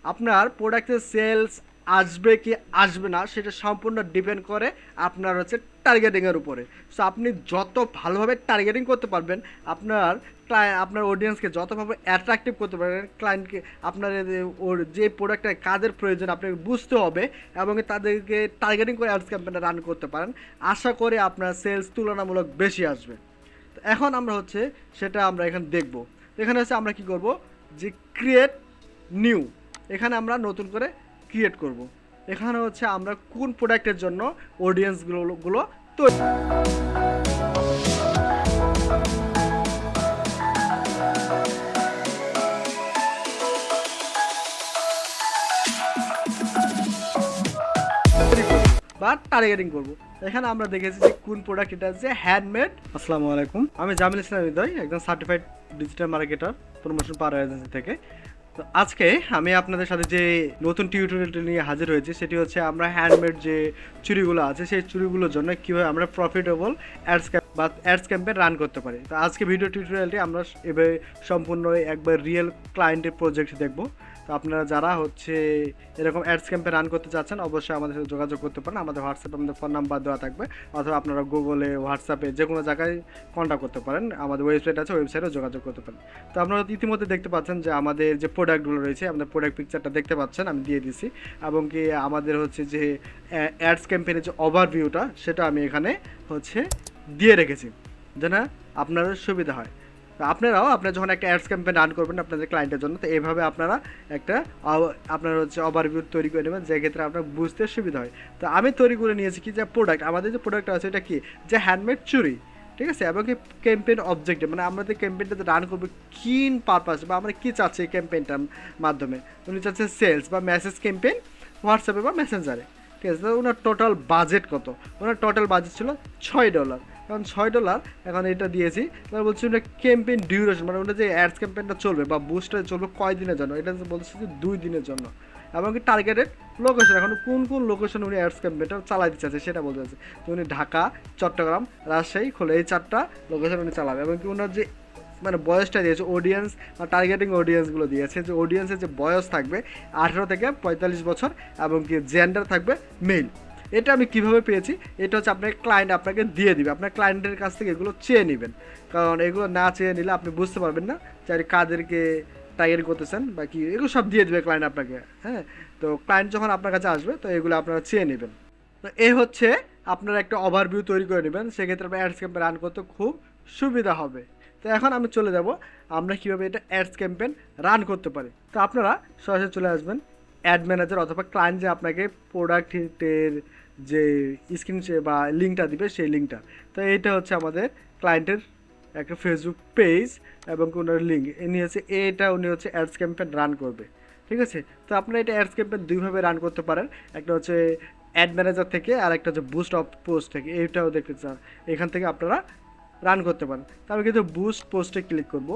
আপনার প্রোডাক্টের সেলস আসবে কি আসবে না সেটা সম্পূর্ণ ডিপেন্ড করে আপনার হচ্ছে টার্গেটিংয়ের উপরে। সো আপনি যত ভালোভাবে টার্গেটিং করতে পারবেন, আপনার আপনার অডিয়েন্সকে যতভাবে অ্যাট্রাকটিভ করতে পারবেন, ক্লায়েন্টকে আপনার ওর যে প্রোডাক্টের কাজের প্রয়োজন আপনাকে বুঝতে হবে এবং তাদেরকে টার্গেটিং করে অ্যাডস ক্যাম্পেইনটা রান করতে পারেন, আশা করি আপনার সেলস তুলনামূলক বেশি আসবে। তো এখন আমরা হচ্ছে সেটা আমরা এখানে দেখব। এখানে হচ্ছে আমরা কি করব, যে ক্রিয়েট নিউ, এখানে আমরা নতুন করে ক্রিয়েট করব। এখানে হচ্ছে আমরা কোন প্রোডাক্টের জন্য অডিয়েন্সগুলো তৈরি বা টার্গেটিং করব। এখানে আমরা দেখেছি যে কোন প্রোডাক্ট, এটা হচ্ছে হ্যান্ডমেড। আসসালামু আলাইকুম, আমি জামিল ইসলাম হৃদয়, একজন সার্টিফাইড ডিজিটাল মার্কেটার, প্রমোশন পাওয়ার এজেন্সি থেকে। তো আজকে আমি আপনাদের সাথে যে নতুন টিউটোরিয়ালটি নিয়ে হাজির হয়েছি সেটি হচ্ছে আমরা হ্যান্ডমেড যে চুড়িগুলো আছে সেই চুড়িগুলোর জন্য কীভাবে আমরা প্রফিটেবল অ্যাডস ক্যাম্পেইন রান করতে পারি। তো আজকে ভিডিও টিউটোরিয়ালটি আমরা এবার সম্পূর্ণ একবার রিয়েল ক্লায়েন্টের প্রজেক্ট দেখব। তো আপনারা যারা হচ্ছে এরকম অ্যাডস ক্যাম্পেইন রান করতে চাচ্ছেন অবশ্যই আমাদের সাথে যোগাযোগ করতে পারেন। আমাদের হোয়াটসঅ্যাপে আমাদের ফোন নাম্বার দেওয়া থাকবে, অথবা আপনারা গুগলে, হোয়াটসঅ্যাপে যে কোনো জায়গায় কন্ট্যাক্ট করতে পারেন। আমাদের ওয়েবসাইট আছে, ওয়েবসাইটেও যোগাযোগ করতে পারেন। তো আপনারা ইতিমধ্যে দেখতে পাচ্ছেন যে আমাদের যে প্রোডাক্টগুলো রয়েছে, আমাদের প্রোডাক্ট পিকচারটা দেখতে পাচ্ছেন, আমি দিয়ে দিছি। এবং কি আমাদের হচ্ছে যে অ্যাডস ক্যাম্পেইনের যে ওভারভিউটা সেটা আমি এখানে হচ্ছে দিয়ে রেখেছি, যেন আপনাদের সুবিধা হয়। তো আপনারাও আপনারা যখন একটা অ্যাডস ক্যাম্পেইন রান করবেন আপনাদের ক্লায়েন্টের জন্য, তো এইভাবে আপনারা একটা আপনার হচ্ছে ওভারভিউ তৈরি করে নেবেন, যে ক্ষেত্রে আপনার বুঝতে সুবিধা হয়। তো আমি তৈরি করে নিয়েছি কি, যে প্রোডাক্ট, আমাদের যে প্রোডাক্ট আছে এটা কি, যে হ্যান্ডমেড চুড়ি, ঠিক আছে। এবং কি ক্যাম্পেইন অবজেক্টিভ, মানে আমাদের ক্যাম্পেইনটাতে রান করবে কিন পারপাস, বা আমরা কী চাচ্ছি এই ক্যাম্পেইনটার মাধ্যমে। উনি চাচ্ছে সেলস বা মেসেজ ক্যাম্পেইন হোয়াটসঅ্যাপে বা মেসেঞ্জারে, ঠিক আছে। তো ওনার টোটাল বাজেট কত, ওনার টোটাল বাজেট ছিল $6। এখন $6 এখন এটা দিয়েছি। তারপর বলছি ওটা ক্যাম্পেইন ডিউরেশন, মানে ওটা যে অ্যাডস ক্যাম্পেইনটা চলবে বা বুস্টটা চলবে কয় দিনের জন্য, এটা বলছে যে 2 দিনের জন্য। এবং কি টার্গেটেড লোকেশন, এখন কোন কোন লোকেশন উনি অ্যাডস ক্যাম্পেইনটা চালাতে চাচ্ছে সেটা বলতে চাচ্ছে। তো উনি ঢাকা, চট্টগ্রাম, রাজশাহী, খুলনা, এই 4টা লোকেশন উনি চালাবে। এবং কি ওনার যে মানে বয়সটা দিয়েছে, অডিয়েন্স বা টার্গেটিং অডিয়েন্সগুলো দিয়েছে, যে অডিয়েন্সের যে বয়স থাকবে 18 থেকে 45 বছর, এবং কি জেন্ডার থাকবে মেল। এটা আমি কিভাবে পেয়েছি, এটা হচ্ছে আপনার ক্লায়েন্ট আপনাকে দিয়ে দিবে, আপনার ক্লায়েন্টের কাছ থেকে এগুলো চেয়ে নেবেন। কারণ এগুলো না চেয়ে নিলে আপনি বুঝতে পারবেন না যে কাদেরকে টার্গেট করতেছেন বা কি, এগুলো সব দিয়ে দেবে ক্লায়েন্ট আপনাকে। হ্যাঁ, তো ক্লায়েন্ট যখন আপনার কাছে আসবে তো এগুলো আপনারা চেয়ে নেবেন। তো এ হচ্ছে আপনারা একটা ওভারভিউ তৈরি করে নেবেন, সেক্ষেত্রে আপনার অ্যাডস ক্যাম্পেইন রান করতে খুব সুবিধা হবে। তো এখন আমি চলে যাব আমরা কীভাবে এটা অ্যাডস ক্যাম্পেইন রান করতে পারি। তো আপনারা সরাসরি চলে আসবেন অ্যাড ম্যানেজার, অথবা ক্লায়েন্ট যে আপনাকে প্রোডাক্টের যে স্ক্রিন বা লিঙ্কটা দিবে সেই লিঙ্কটা। তো এইটা হচ্ছে আমাদের ক্লায়েন্টের একটা ফেসবুক পেজ এবং ওনার লিঙ্ক ইনি হচ্ছে, এটা উনি হচ্ছে অ্যাডস ক্যাম্পেইন রান করবে, ঠিক আছে। তো আপনারা এটা অ্যাডস ক্যাম্পেইন দুইভাবে রান করতে পারেন, একটা হচ্ছে অ্যাড ম্যানেজার থেকে আর একটা হচ্ছে বুস্ট অফ পোস্ট থেকে। এইটাও দেখতে চান, এখান থেকে আপনারা রান করতে পারেন। তারপরে কিন্তু বুস্ট পোস্টে ক্লিক করব।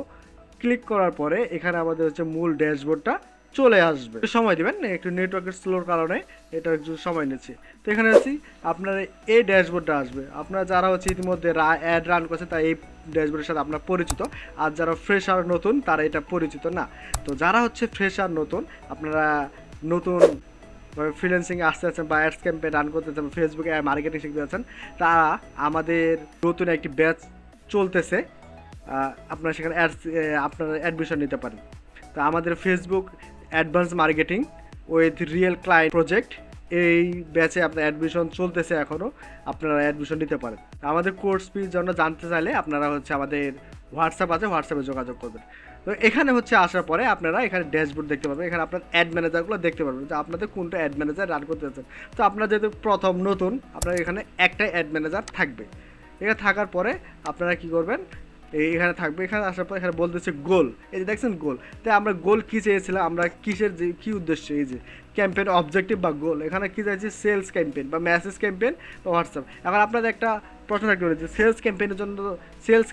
ক্লিক করার পরে এখানে আমাদের হচ্ছে মূল ড্যাশবোর্ডটা চলে আসবে। সময় দেবেন, একটু নেটওয়ার্কের স্লোর কারণে এটা একটু সময় নিচ্ছে। তো এখানে হচ্ছে আপনার এই ড্যাশবোর্ডটা আসবে। আপনারা যারা হচ্ছে ইতিমধ্যে অ্যাড রান করছে তারা এই ড্যাশবোর্ডের সাথে আপনার পরিচিত, আর যারা ফ্রেশ আর নতুন তারা এটা পরিচিত না। তো যারা হচ্ছে ফ্রেশ আর নতুন, আপনারা নতুন ফ্রিল্যান্সিংয়ে আসতে যাচ্ছেন বা অ্যাডস ক্যাম্পেইন রান করতে যাচ্ছেন, ফেসবুকে মার্কেটিং শিখতে যাচ্ছেন, তারা আমাদের নতুন একটি ব্যাচ চলতেছে, আপনারা সেখানে আপনারা অ্যাডমিশন নিতে পারেন। তো আমাদের Facebook advance marketing with real client project, এই ব্যাচে আপনার অ্যাডমিশন চলতেছে এখনও, আপনারা অ্যাডমিশন নিতে পারেন। আমাদের কোর্স ফির জন্য জানতে চাইলে আপনারা হচ্ছে আমাদের হোয়াটসঅ্যাপ আছে, হোয়াটসঅ্যাপে যোগাযোগ করবেন। তো এখানে হচ্ছে আসার পরে আপনারা এখানে ড্যাশবোর্ড দেখতে পাবেন, এখানে আপনার অ্যাড ম্যানেজারগুলো দেখতে পারবেন যে আপনাদের কোনটা অ্যাড ম্যানেজার রান করতে যাচ্ছেন। তো আপনারা যেহেতু প্রথম নতুন, আপনার এখানে একটাই অ্যাড ম্যানেজার থাকবে। এখানে থাকার পরে আপনারা কি করবেন, এখানে থাকবে। এখানে আসার পর এখানে বলতেছে গোল, এই যে দেখছেন গোল। তাই আমরা গোল কী চেয়েছিলাম, আমরা কিসের যে কী উদ্দেশ্য, এই যে ক্যাম্পেইন অবজেক্টিভ বা গোল, এখানে কী চাইছি সেলস ক্যাম্পেইন বা মেসেজ ক্যাম্পেইন বা হোয়াটসঅ্যাপ। এখন আপনাদের একটা প্রশ্ন থাকতে পারে যে সেলস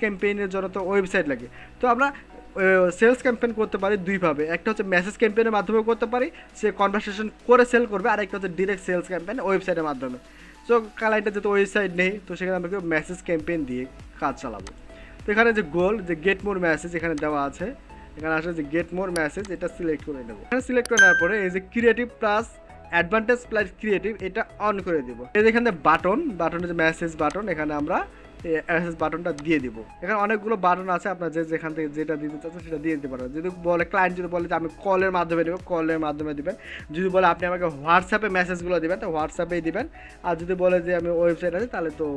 ক্যাম্পেইনের জন্য তো ওয়েবসাইট লাগে। তো আমরা সেলস ক্যাম্পেইন করতে পারি দুইভাবে, একটা হচ্ছে মেসেজ ক্যাম্পেইনের মাধ্যমে করতে পারি, সে কনভারসেশন করে সেল করবে, আর একটা হচ্ছে ডিরেক্ট সেলস ক্যাম্পেইন ওয়েবসাইটের মাধ্যমে। সো ক্লায়েন্টের যেহেতু ওয়েবসাইট নেই, তো সেখানে আমরা মেসেজ ক্যাম্পেইন দিয়ে কাজ চালাবো। তো এখানে যে গোল, যে গেট মোর মেসেজ এখানে দেওয়া আছে, এখানে আসলে যে গেট মোর মেসেজ এটা সিলেক্ট করে নেব। এখানে সিলেক্ট করে নেওয়ার পরে এই যে creative plus advantage plus creative এটা অন করে দিব। এই যে এখানে বাটনের যে মেসেজ বাটন, এখানে আমরা মেসেজ বাটনটা দিয়ে দিব। এখানে অনেকগুলো বাটন আছে, আপনার যেখান থেকে যেটা দিতে চাচ্ছেন সেটা দিয়ে দিতে পারবেন। যদি বলে ক্লায়েন্ট যদি বলে যে আমি কলের মাধ্যমে দেবো, কলের মাধ্যমে দিবেন। যদি বলে আপনি আমাকে হোয়াটসঅ্যাপে মেসেজগুলো দিবেন, তো হোয়াটসঅ্যাপেই দিবেন। আর যদি বলে যে আমি ওয়েবসাইট আছে, তাহলে তো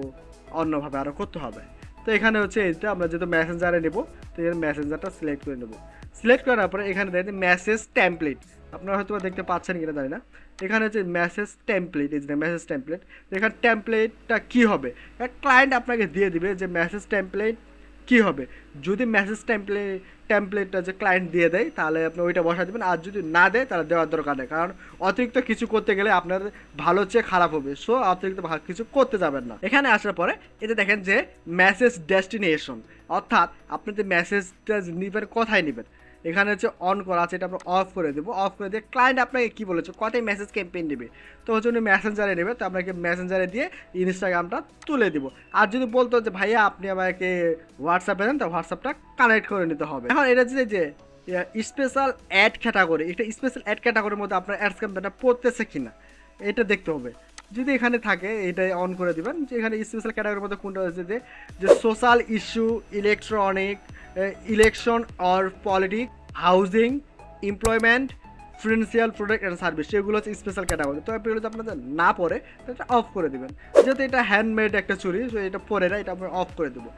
অন্যভাবে আরও করতে হবে। তো এখানে হচ্ছে এইটা আমরা যেহেতু মেসেঞ্জারে নেব, তো এর মেসেঞ্জারটা সিলেক্ট করে নেব। সিলেক্ট করার পরে এখানে দেখেন মেসেজ টেমপ্লেট, আপনারা হয়তো দেখতে পাচ্ছেন কিনা জানি না। এখানে হচ্ছে মেসেজ টেমপ্লেট, এই যে মেসেজ টেমপ্লেট। এখানে টেমপ্লেটটা কী হবে, ক্লায়েন্ট আপনাকে দিয়ে দিবে যে মেসেজ টেমপ্লেট কী হবে। যদি মেসেজ টেমপ্লেটটা যে ক্লায়েন্ট দিয়ে দেয়, তাহলে আপনি ওইটা বসা দেবেন। আর যদি না দেয়, তাহলে দেওয়ার দরকার নেই, কারণ অতিরিক্ত কিছু করতে গেলে আপনার ভালো চেয়ে খারাপ হবে। সো অতিরিক্ত কিছু করতে যাবেন না। এখানে আসার পরে এটা দেখেন যে মেসেজ ডেস্টিনেশন, অর্থাৎ আপনি যে মেসেজটা নেবেন কোথায় নেবেন, এখানে হচ্ছে অন করা আছে, এটা আমরা অফ করে দেবো। অফ করে দিয়ে ক্লায়েন্ট আপনাকে কী বলেছে, কতই মেসেজ ক্যাম্পেইন নেবে, তো হচ্ছে উনি মেসেঞ্জারে নেবে, তো আপনাকে মেসেঞ্জারে দিয়ে ইনস্টাগ্রামটা তুলে দিব। আর যদি বলতো যে ভাইয়া আপনি আমাকে হোয়াটসঅ্যাপে দেন, তো হোয়াটসঅ্যাপটা কানেক্ট করে নিতে হবে। এখন এটা যে স্পেশাল অ্যাড ক্যাটাগরি, এটা স্পেশাল অ্যাড ক্যাটাগরির মধ্যে আপনার অ্যাডস ক্যাম্পেইনটা পড়তেছে কিনা এটা দেখতে হবে। যদি এখানে থাকে এটাই অন করে দিবেন। যে এখানে স্পেশাল ক্যাটাগরির মধ্যে কোনটা হচ্ছে যে social issue, electronic, election or politics, housing, employment, financial product and service, সেগুলো হচ্ছে স্পেশাল ক্যাটাগরি। তো এগুলো যদি আপনাদের না পড়ে এটা অফ করে দেবেন। যেহেতু এটা হ্যান্ডমেড একটা চুরি, তো এটা পরে না, এটা আমরা অফ করে দেবো।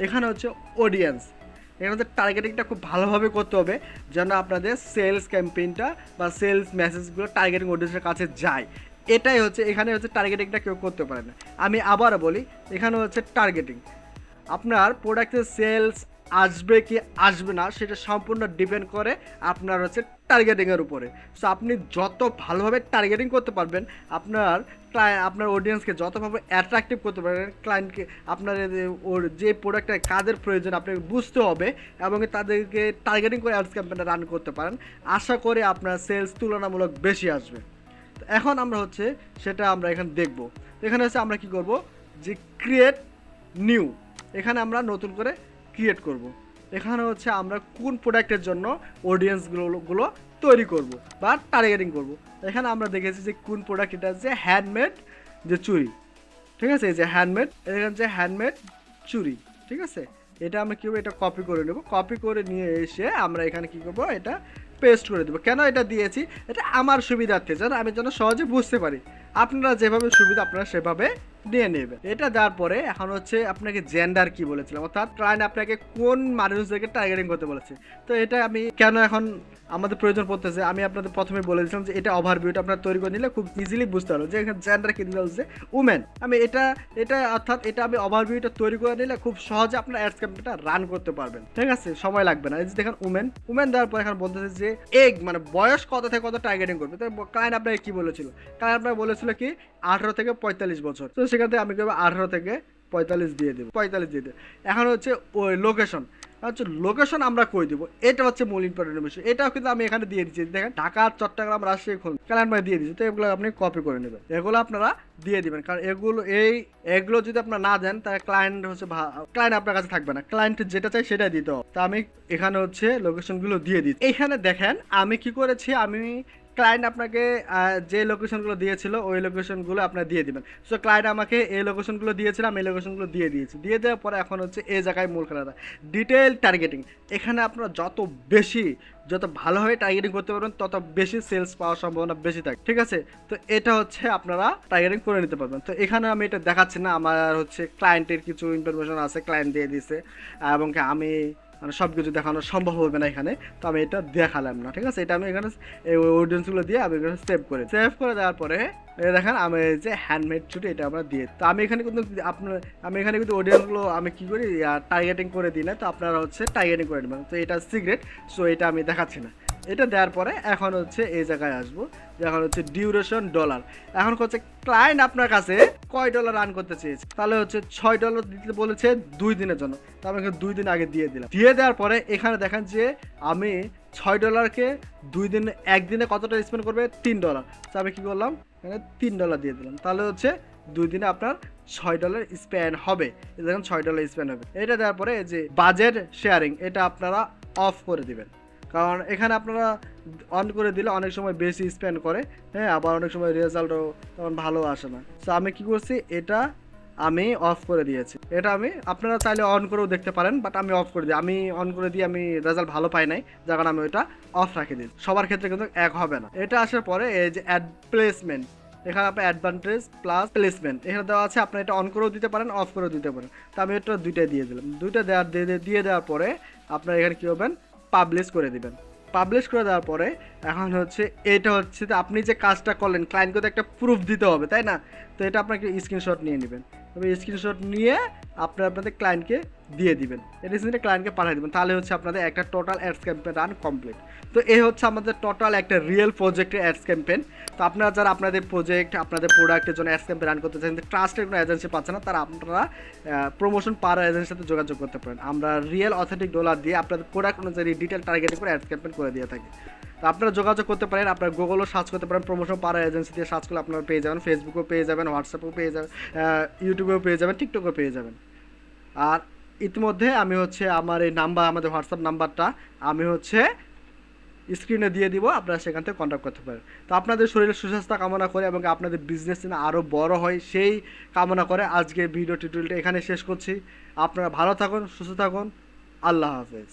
এখানে হচ্ছে অডিয়েন্স, এখানে হচ্ছে টার্গেটিংটা খুব ভালোভাবে করতে হবে যেন আপনাদের সেলস ক্যাম্পেইনটা বা সেলস মেসেজগুলো টার্গেটিং অডিয়েন্সের কাছে যায়। এটাই হচ্ছে এখানে হচ্ছে টার্গেটিংটা কেউ করতে পারে না। আমি আবারও বলি, এখানে হচ্ছে টার্গেটিং, আপনার প্রোডাক্টের সেলস আসবে কি আসবে না সেটা সম্পূর্ণ ডিপেন্ড করে আপনার হচ্ছে টার্গেটিংয়ের উপরে। সো আপনি যত ভালোভাবে টার্গেটিং করতে পারবেন, আপনার অডিয়েন্সকে যতভাবে অ্যাট্রাকটিভ করতে পারবেন, ক্লায়েন্টকে আপনার ওর যে প্রোডাক্টটা কাদের প্রয়োজন আপনাকে বুঝতে হবে এবং তাদেরকে টার্গেটিং করে অ্যাডস ক্যাম্পেইনটা রান করতে পারেন, আশা করি আপনার সেলস তুলনামূলক বেশি আসবে। তো এখন আমরা হচ্ছে সেটা আমরা এখানে দেখব। এখানে হচ্ছে আমরা কি করব, যে ক্রিয়েট নিউ, এখানে আমরা নতুন করে ক্রিয়েট করব। এখানে হচ্ছে আমরা কোন প্রোডাক্টের জন্য অডিয়েন্সগুলো তৈরি করব বা টার্গেটিং করব। এখানে আমরা দেখেছি যে কোন প্রোডাক্ট, এটা হচ্ছে হ্যান্ডমেড যে চুড়ি, ঠিক আছে, এই যে হ্যান্ডমেড, এখানে যে হ্যান্ডমেড চুড়ি, ঠিক আছে। এটা আমরা কী করবো, এটা কপি করে নেব। কপি করে নিয়ে এসে আমরা এখানে কী করবো, এটা পেস্ট করে দেবো। কেন এটা দিয়েছি, এটা আমার সুবিধার্থে, যেন আমি যেন সহজে বুঝতে পারি। আপনারা যেভাবে সুবিধা আপনারা সেভাবে নিয়ে নেবেন। এটা দেওয়ার পরে এখন হচ্ছে আপনাকে জেন্ডার কি বলেছিলাম, অর্থাৎ ক্লায়েন্ট আপনাকে কোন মানুষদেরকে টার্গেটিং করতে বলেছে। তো এটা আমি কেন এখন আমাদের প্রয়োজন পড়তেছে, আমি আপনাদের প্রথমে বলে দিয়েছিলাম যে এটা ওভারভিউটা আপনারা তৈরি করে নিলে খুব ইজিলি বুঝতে পারলো যে এখানে জেন্ডার কি দিলে হচ্ছে উমেন। আমি এটা অর্থাৎ এটা আমি ওভারভিউটা তৈরি করে নিলে খুব সহজে আপনার অ্যাডস ক্যাম্পেইনটা রান করতে পারবেন, ঠিক আছে, সময় লাগবে না। এই যে দেখেন উমেন দেওয়ার পর এখন বলতেছে যে এগ মানে বয়স কত থেকে কত টার্গেটিং করবে। তো ক্লায়েন্ট আপনাকে কি বলেছিল, ক্লায়েন্ট আপনাকে বলেছিল কি 18 থেকে 45 বছর। তো সেখান থেকে আমি করবো 18 থেকে 45 দিয়ে দেবো, 45 দিয়ে দেবো। এখন হচ্ছে ওই লোকেশন, হচ্ছে লোকেশন আমরা কই দেবো, এটা হচ্ছে মূল ইম্পর্টেন্ট বিষয়। এটাও কিন্তু আমি এখানে দিয়ে দিচ্ছি, দেখেন ঢাকা, চট্টগ্রাম, রাজশাহী, খুলনা, ক্লায়েন্ট মানে দিয়ে দিচ্ছি। তো এগুলো আপনি কপি করে নেবেন, এগুলো আপনারা দিয়ে দিবেন, কারণ এগুলো যদি আপনারা না দেন তাহলে ক্লায়েন্ট আপনার কাছে থাকবে না। ক্লায়েন্ট যেটা চাই সেটাই দিতে হবে। তো আমি এখানে হচ্ছে লোকেশনগুলো দিয়ে দিচ্ছি। এখানে দেখেন আমি কি করেছি, আমি ক্লায়েন্ট আপনাকে যে লোকেশনগুলো দিয়েছিল ওই লোকেশনগুলো আপনার দিয়ে দিবেন। সো ক্লায়েন্ট আমাকে এই লোকেশনগুলো দিয়েছিলাম, এই লোকেশনগুলো দিয়ে দিয়েছি। দিয়ে দেওয়ার পরে এখন হচ্ছে এই জায়গায় মূল খেলাটা ডিটেল টার্গেটিং। এখানে আপনারা যত ভালোভাবে টার্গেটিং করতে পারবেন তত বেশি সেলস পাওয়ার সম্ভাবনা বেশি থাকে, ঠিক আছে। তো এটা হচ্ছে আপনারা টার্গেটিং করে নিতে পারবেন। তো এখানে আমি এটা দেখাচ্ছি না, আমার হচ্ছে ক্লায়েন্টের কিছু ইনফরমেশন আছে, ক্লায়েন্ট দিয়ে দিয়েছে এবং আমি মানে সব কিছু দেখানো সম্ভব হবে না এখানে, তো আমি এটা দেখালাম না, ঠিক আছে। এটা আমি এখানে এই অডিয়েন্সগুলো দিয়ে আমি এখানে সেভ করে দেওয়ার পরে দেখেন আমি যে হ্যান্ডমেড ছুটি এটা আমরা দিয়ে। তো আমি এখানে কিন্তু অডিয়েন্সগুলো আমি কী করি টার্গেটিং করে দিই না, তো আপনারা হচ্ছে টার্গেটিং করে নেবেন। তো এটা সিক্রেট, সো এটা আমি দেখাচ্ছি না। এটা দেওয়ার পরে এখন হচ্ছে এই জায়গায় আসবো, এখন হচ্ছে ডিউরেশন ডলার। এখন হচ্ছে ক্লায়েন্ট আপনার কাছে কয় ডলার রান করতে চেয়েছে, তাহলে হচ্ছে $6 দিতে বলেছে 2 দিনের জন্য। তো আমি 2 দিন আগে দিয়ে দিলাম। দিয়ে দেওয়ার পরে এখানে দেখেন যে আমি $6কে 2 দিন, একদিনে কতটা স্পেন্ড করবে, $3। তো আমি কী করলাম, এখানে $3 দিয়ে দিলাম। তাহলে হচ্ছে 2 দিনে আপনার $6 স্পেন্ড হবে। দেখেন $6 স্পেন্ড হবে। এটা দেওয়ার পরে যে বাজেট শেয়ারিং এটা আপনারা অফ করে দিবেন। কারণ এখানে আপনারা অন করে দিলে অনেক সময় বেশি স্পেন্ড করে, হ্যাঁ, আবার অনেক সময় রেজাল্টও তেমন ভালো আসে না। সো আমি কী করছি, এটা আমি অফ করে দিয়েছি। এটা আমি, আপনারা চাইলে অন করেও দেখতে পারেন, বাট আমি অফ করে দিই। আমি অন করে দিয়ে আমি রেজাল্ট ভালো পাই নাই, যার কারণে আমি ওইটা অফ রাখে দিই। সবার ক্ষেত্রে কিন্তু এক হবে না। এটা আসার পরে এই যে অ্যাড প্লেসমেন্ট, এখানে আপনার অ্যাডভান্টেজ প্লাস প্লেসমেন্ট এখানে দেওয়া আছে। আপনি এটা অন করেও দিতে পারেন, অফ করেও দিতে পারেন। তো আমি এটা দুইটাই দিয়ে দিলাম। দুইটা দিয়ে দেওয়ার পরে আপনার এখানে কী করবেন, পাবলিশ করে দিবেন। পাবলিশ করে দেওয়ার পরে এখন হচ্ছে এটা হচ্ছে যে আপনি যে কাজটা করলেন ক্লায়েন্টকে তো একটা প্রুফ দিতে হবে, তাই না? তো এটা আপনাকে স্ক্রিনশট নিয়ে নেবেন। তবে স্ক্রিনশট নিয়ে আপনাদের ক্লায়েন্টকে দিয়ে দিবেন, এটা ক্লায়েন্টকে পাঠিয়ে দেবেন। তাহলে হচ্ছে আপনাদের একটা total ads campaign run complete. তো এই হচ্ছে আমাদের টোটাল একটা রিয়েল প্রজেক্টের অ্যাডস ক্যাম্পেইন। তো আপনারা যারা আপনাদের প্রজেক্ট, আপনাদের প্রোডাক্টের জন্য অ্যাডস ক্যাম্পেইন রান করতে চান, কিন্তু ট্রাস্টের কোনো এজেন্সি পাচ্ছে না, তারা আপনারা প্রমোশন পাওয়ার এজেন্সির সাথে যোগাযোগ করতে পারেন। আমরা রিয়েল অথেন্টিক ডলার দিয়ে আপনাদের প্রোডাক্ট অনুযায়ী ডিটেল টার্গেটিং করে অ্যাডস ক্যাম্পেইন করে দিয়ে থাকি। তো আপনারা যোগাযোগ করতে পারেন, আপনারা গুগলও সার্চ করতে পারেন, প্রমোশন পাওয়ার এজেন্সি দিয়ে সার্চ করলে আপনারা পেয়ে যাবেন। ফেসবুকেও পেয়ে যাবেন, হোয়াটসঅ্যাপেও পেয়ে যাবেন, ইউটিউবেও পেয়ে যাবেন, টিকটকেও পেয়ে যাবেন। আর ইতিমধ্যে আমি হচ্ছে আমার এই নাম্বার, আমাদের হোয়াটসঅ্যাপ নাম্বারটা আমি হচ্ছে স্ক্রিনে দিয়ে দিব, আপনারা সেখান থেকে কন্ট্যাক্ট করতে পারেন। তো আপনাদের শরীরের সুস্বাস্থ্য কামনা করে এবং আপনাদের বিজনেস যেন আরও বড় হয় সেই কামনা করে আজকে ভিডিও টিউটোরিয়ালটা এখানে শেষ করছি। আপনারা ভালো থাকুন, সুস্থ থাকুন, আল্লাহ হাফেজ।